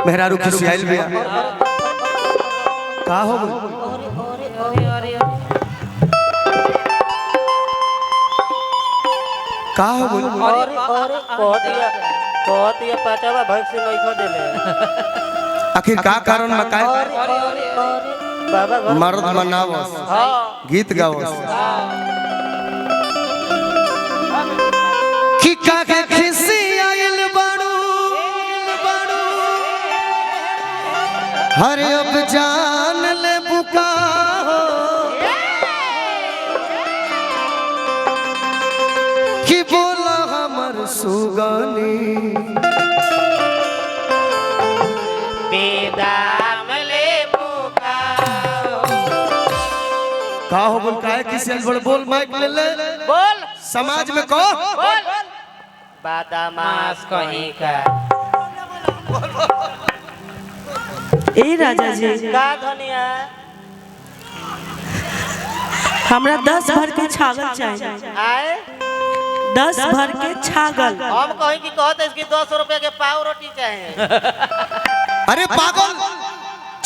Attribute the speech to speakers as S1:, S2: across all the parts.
S1: मेहरारू खिसियाइल बिया का हो का हो बोल
S2: बहुत ही पाचवा भक्स नहीं खो देले
S1: आखिर का कारण मकाय
S2: बाबा घर
S1: मर्द मनावस गीत गावस कि का के खिसियाइल बाड़ू हर अब जान ले बुका हो कि बोला हमर सुगनी
S2: बेदाम ले बुका
S1: का हो बोल काहे खिसियाइल बड़ बोल माइक ले ले
S2: बोल
S1: समाज में कहो
S2: बोल बादामास कहीं का
S3: ए राजा जी
S2: का धनिया
S3: हमरा 10 भर के छागल चाहिए
S2: आए
S3: 10 भर के छागल
S2: हम कहीं की कहते इसकी 200 रुपए के पाव रोटी चाहिए
S1: अरे पागल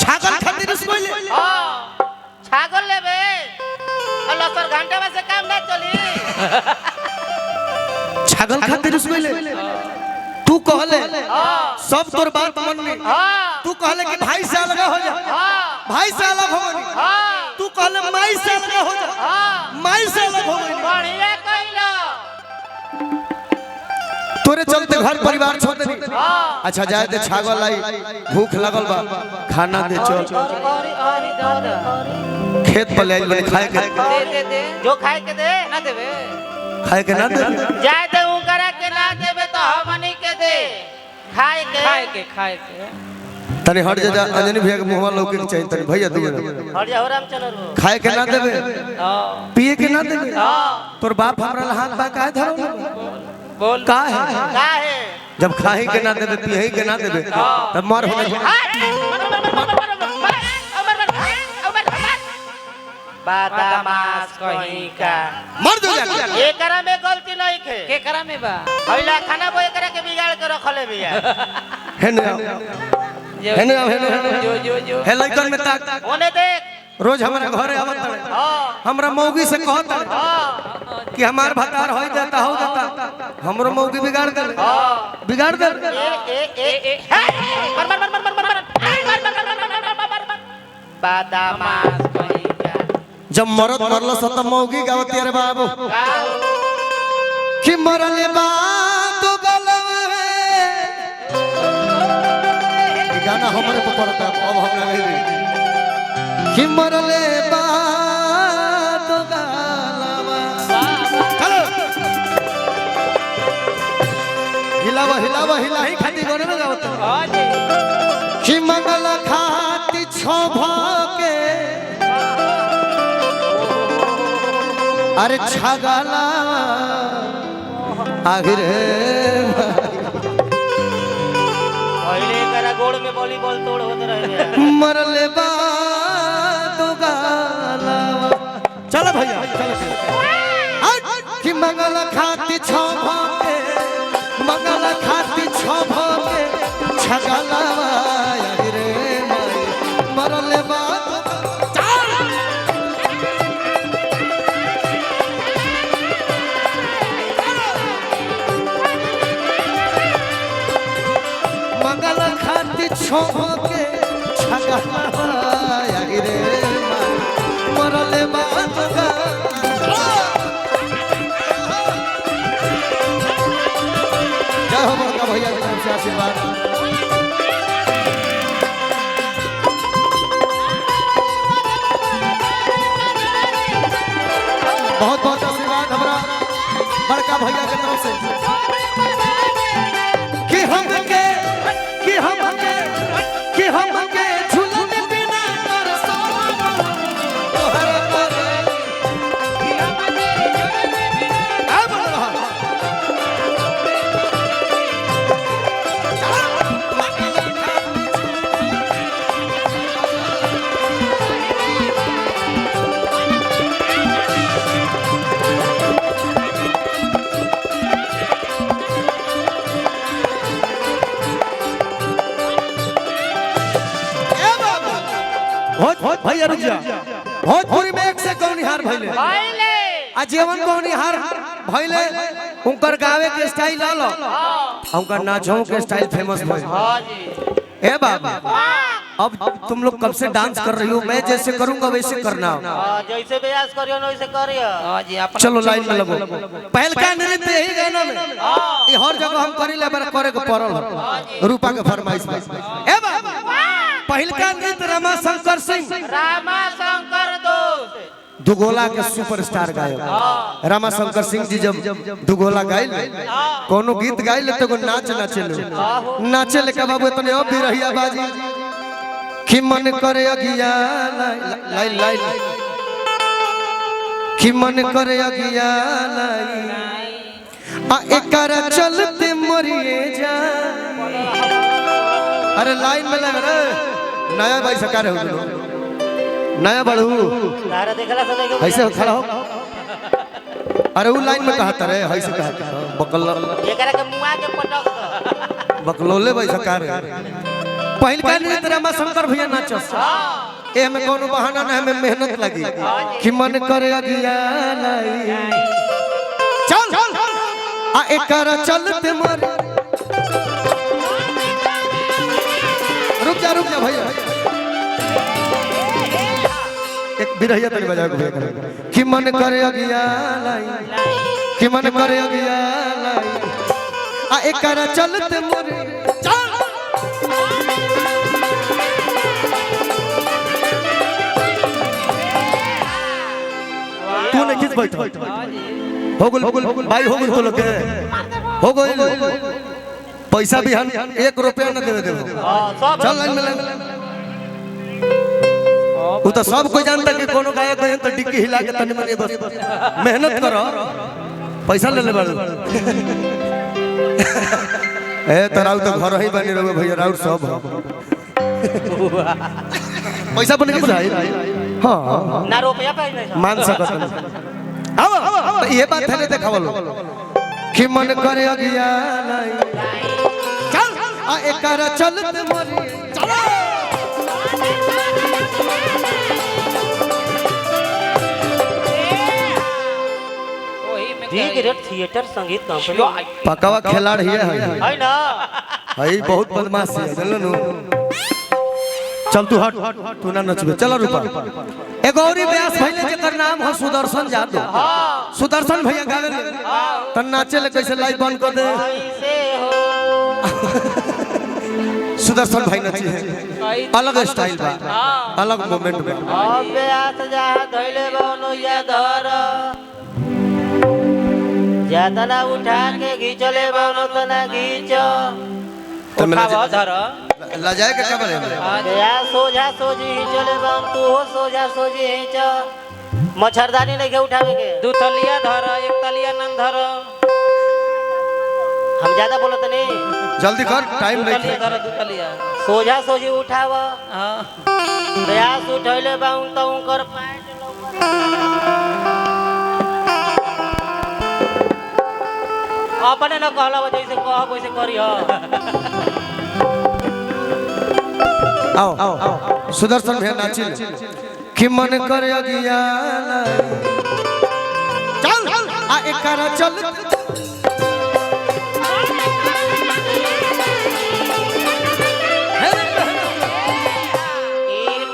S1: छागल खातिर उसको ले
S2: हां छागल लेबे अल्लाह सर घंटे में से काम ना चली
S1: छागल खातिर उसको ले तू कहले सब तोर बात मन में तू कहले कि भाई से अलग हो जा भाई से अलग हो गनी तू कहले माई से अलग हो जा माई से अलग हो गनी
S2: बढ़िया कइलो
S1: तोरे चलते घर परिवार छोड़ देनी अच्छा जाए दे छागल लाई भूख लगल बा खाना दे चल खेत पर ले बने खाए के
S2: दे जो खाए के दे ना देबे
S1: खाए के ना दे
S2: जाए दे उ करा के ना देबे तो हमनी के दे खाए के
S1: तने हट जा अंजनी भैया के मुंहवा लौके के चाहिए तने भैया दे
S2: हट जा हो रामचंद्र हो
S1: खाए के ना देबे पिए के ना देबे तोर बाप हमरा हाथ बा काहे धरो
S2: बोल
S1: का है जब खाए के ना देबे पिए के ना देबे तब मर होने
S2: बादामास कहीं का
S1: मर दो जा
S2: एकरा में गलती नहीं खे के करा में बा पहिला खाना बोए करे के बिगाड़ के रखले बिया
S1: हेने आओ
S2: जो
S1: हे लइकन में ताक
S2: ओने देख
S1: रोज हमारे घरे आवत है हमरा मौगी से कहत है कि हमार भतार हो जाता हमरो मौगी बिगाड़ दे
S2: बादामास कहीं का
S1: जब मरद मरल सत मौगी गावती अरे बाबू कि मरले बा तो गलवे ये गाना हमरे पे पड़ता है अब हम लगे कि मरले बा तो गलवा चलो हिलावा ही खाती गोरे ना गावत कि मंगल खाती छोभा के अरे छगला आखिर
S2: पहले करा गोड़ में वॉलीबॉल तोड़ होत रहे
S1: मरले बा तो गाला चलो भैया चलो कि मंगल खाती छोभा के छगला आखिर मरले बा छोके छगला रे मरले बात का जय हो बड़का भैया की तरफ से आशीर्वाद बहुत बहुत आशीर्वाद हमरा बड़का भैया की तरफ से कि हमके झूलन बिना भैया रुक जा। भोजपुरी में एक से कौनिहार भइले
S2: पहले
S1: आ जीवन कौनिहार भइले उनकर गावे के स्टाइल आलो उनकर नाचों के स्टाइल फेमस भइल।
S2: हां जी
S1: ए बाबा अब तुम लोग कब से डांस कर रही हो? मैं जैसे करूंगा वैसे करना।
S2: हां जैसे प्रयास करियो ना वैसे करियो। हां जी अपन
S1: चलो लाइन में लगो। पहल का नृत्य यही गाना में ये हर जगह हम करी ले बार करे को पड़ल रूपा के फरमाइश में। ए बाबा पहल का नृत्य रमा शंकर सिंह
S2: दोस्त
S1: दुगोला के सुपरस्टार गायक रमा शंकर सिंह जी जब दुगोला गाइल कोनो गीत गाइल तो नाच नाचे ले के बाबू इतने अब भी रहिया बाजी कि मन करे अगिया लाइन लाइन कि मन करे अगिया आ एकर चलते मरिए जा। अरे लाइन में लग रे नया भाई सरकार हो नया बड़ू
S2: तारा देखला से नहीं
S1: ऐसे खड़ा हो। अरे वो लाइन में कहा रे ऐसे कहा बकल
S2: एकरा के मुआ के पटक
S1: बकलोले भाई सरकार पहल का नृत्य रमा शंकर भैया नाचस ए में कोनो बहाना ना हमें मेहनत लगी कि मन करे अगिया चल आ एकर चलते मर। रुक जा भैया एक बिरहिया तनी बजा के भैया कि मन करे अगिया कि मन करे अगिया आ एकर चलते मर। चल तू नहीं खींच बैठ हो गल भाई हो गल तो लोग हो गल पैसा भी हम 1 रुपया न देवे चल लाइन में वो तो सब कोई जानता कि कोनो गायक है तो डिक्की हिला के तनी मनी बस मेहनत करो पैसा ले ले बाड़ू ए तराउ तो घर ही बनी रहो भैया राउर सब पैसा बने के चाहिए। हां
S2: ना रुपया पाई नहीं
S1: मान सकत अब ये बात है देखावलो कि मन करे अगिया चल आ एकर चलते मरी चलो
S2: थिएटर संगीत कंपनी
S1: पकावा खिलाड़ी है
S2: ना
S1: हई बहुत बदमाश है जानलो चल तू हट तू ना नचबे चल रूपा ए गौरी व्यास भइले जेकर नाम है सुदर्शन जादव सुदर्शन भैया गावे त नाचे ले कैसे लाइव बंद कर दे
S2: ऐसे हो
S1: सुदर्शन भाई नची है अलग स्टाइल बा अलग मोमेंट बा
S2: अब व्यास जा धइले बनो या धर ज्यादा ना उठा के घिचले बनो तना घिच उठावा धर
S1: लजाए के कबर है
S2: या सोझा सोझी चले बन तू हो सोझा सोझी हिच मच्छरदानी नहीं के उठावे के 2 तलिया धर 1 तलिया नन धर हम ज्यादा बोलत नहीं
S1: जल्दी कर टाइम नहीं
S2: धर 2 तलिया सोझा सोझी उठाव हां प्रयास उठैले बाउन त उनकर पैंट अपने न कहला जैसे कह वैसे करियो।
S1: आओ सुदर्शन भैया नाचिल कि मन करे अगिया चल आ एकर चल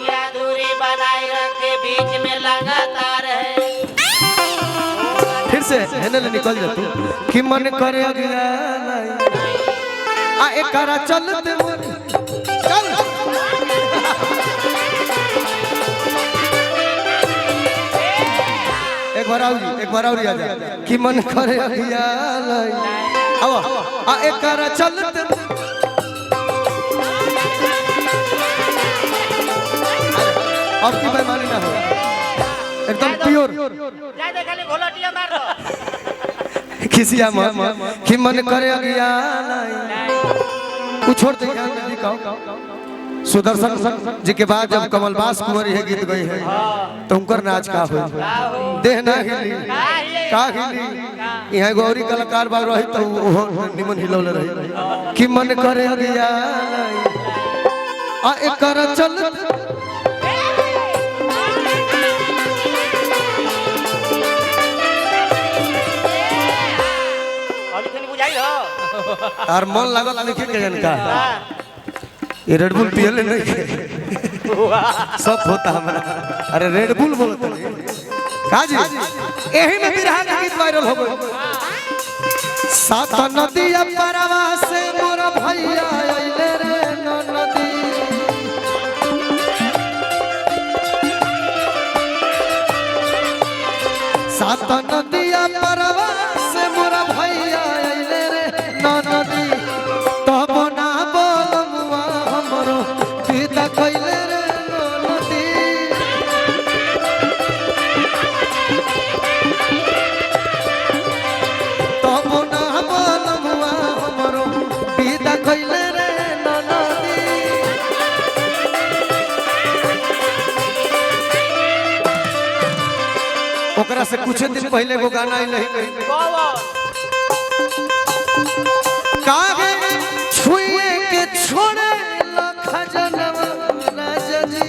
S2: क्या दूरी बनाए रखे बीच में लगातार है
S1: फिर से हेने निकल जा तू कि मन करे अगिया आ एकर चलते चल एक बार और आ जा कि मन करे अगिया आओ आ एकर चलते और की बेईमानी ना हो एकदम प्योर
S2: जा दे खाली घोलटिया मार दो
S1: खिसिया कि मन करे अगिया छोड़ दे दिखाओ सुदर्शन जी के बाद जब कमलबास कुंवर ये गीत गई है तो उनकर नाच का हो देह ना हिली का हिली यहाँ गौरी कलाकार बाग रही तो वो निमन हिलौले रही कि मन करे अगिया आ एकर चल और मन लागत लिखे के जनका ये रेड बुल पियले नहीं सब होता हमारा। अरे रेड बुल बोलते काजी यही में बिरहा का गीत वायरल हो गया। सात नदिया परवा से मोर भैया आइले रे नदी, सात नदिया परवा से मोर भैया आइले रे नदी, तब ना बोलमुआ हमरो पिता कइले रे नदी। तब ना बोलमुआ हमरो पिता कइले रे नदी। ओकरा से कुछ दिन पहले वो गाना ही नहीं कागे छुए के छोड़े खजनवा राजा जी,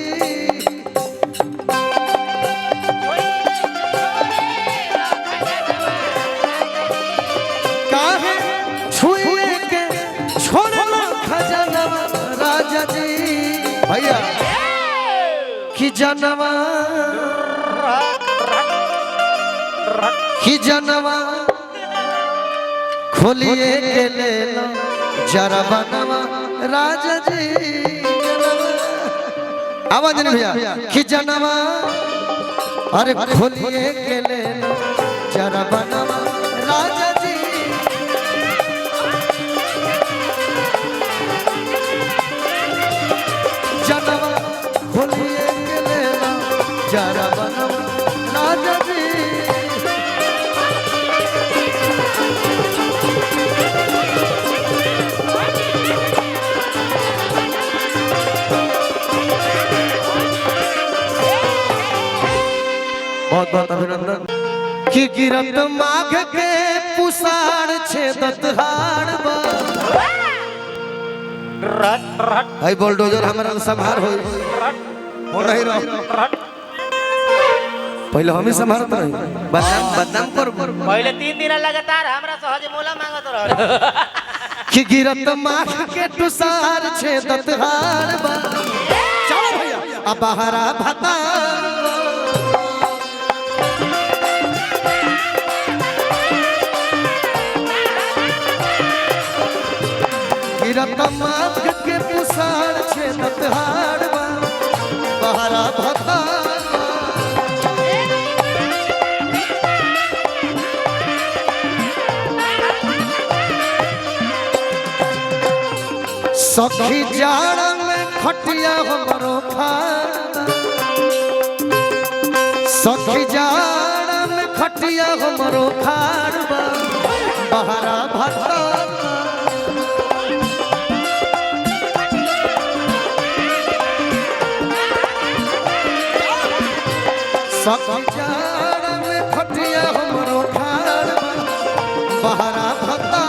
S1: कागे छुए के छोड़े खजनवा राजा जी। भैया कि जनवा कि जनवा खोलिए के ले लो जरा बनवा राजा जी। आवाज नहीं भैया कि जनवा अरे खोलिए के ले लो जरा बनवा राजा जी। जनवा खोलिए के ले लो जरा बनवा राजा जी। बहुत बहुत अभिनंदन। कि गिरत माघ के पुसार छेदत हाड़ बा, हाय बुलडोजर हमरा संभार हो नहीं रहो। पहले हम ही संभारत रही बदनाम कर
S2: पहले 3 दिन लगातार हमरा सहज मोला मांगत रह।
S1: कि गिरत माघ के पुसार छेदत हाड़ बा। चलो भैया अब बहरा भता गिरत माघ के पुसार छेदत हाड़ बा। बहरा भता सखी जाड़ में खटिया हमरो खाड़, सखी जाड़ में खटिया हमरो खाड़ बा। बहरा भता सखी जाड़ में खटिया हमरो खाड़ बा। बहरा भता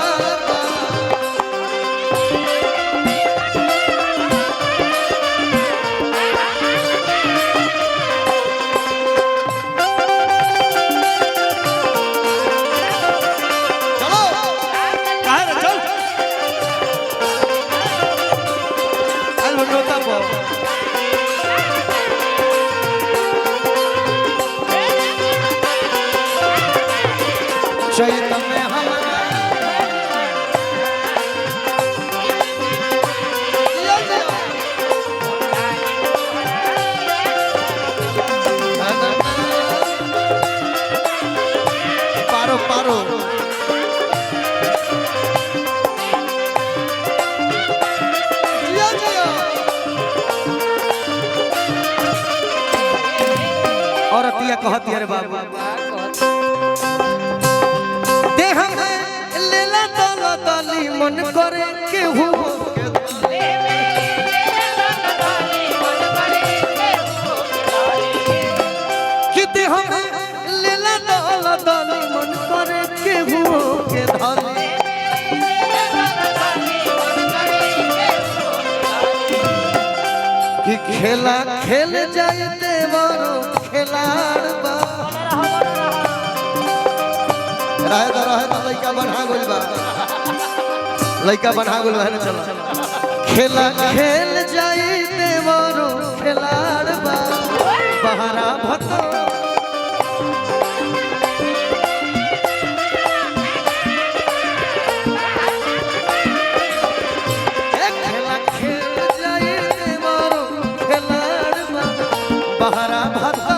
S1: चैत में हमारा पारो पारो और अतिया कहती अरे बाबा मन करे केहू किते हम लेला दाला दाली मन करे केहू के धाली। कि खेला खेल जाए देवरो खिलाड़ बा। रहे तो लइका बढ़ा गइल बा। लड़का बना गुल है ना चलो खेला खेल जाई देवरो खिलाड़ बा बहरा भतो खेला खेल जाई देवरो खिलाड़ बा बहरा भतो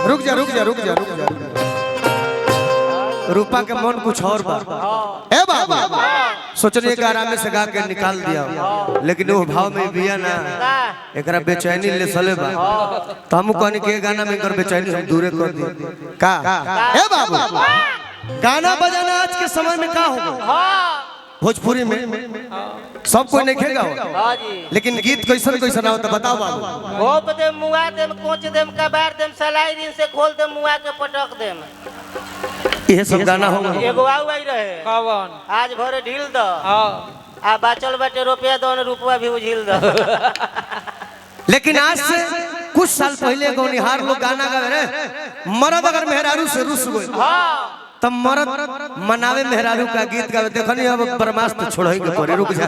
S1: रुक जा रूपा के मन कुछ और बा ए बाबा सोचने के आराम से गा के निकाल दिया लेकिन वो भाव में बिया ना एकरा बेचैनी ले सले बा तो हम कहने के गाना में कर बेचैनी हम दूरे कर दी का ए बाबा गाना बजाना आज के समय में का होगा भोजपुरी में सब कोई नहीं खेगा
S2: हां जी
S1: लेकिन गीत कैसन कैसन होता बताओ बाबू
S2: घोप दे मुआ दे कोच दे कबार दे सलाई दिन से खोल दे मुआ के पटक दे
S1: ये सब गाना होगा
S2: एगो आउ आई रहे कौन आज भरे ढील द हां आ बाचल बाटे रुपया दोन रुपया भी उझिल द
S1: लेकिन आज से कुछ साल पहले गौनिहार लोग गाना गावे रे मर्द अगर मेहरारू से रुस गए
S2: हां
S1: तब मर्द मनावे मेहरारू का गीत गावे देखनी अब बर्मास्त छोड़े के पड़े रुक जा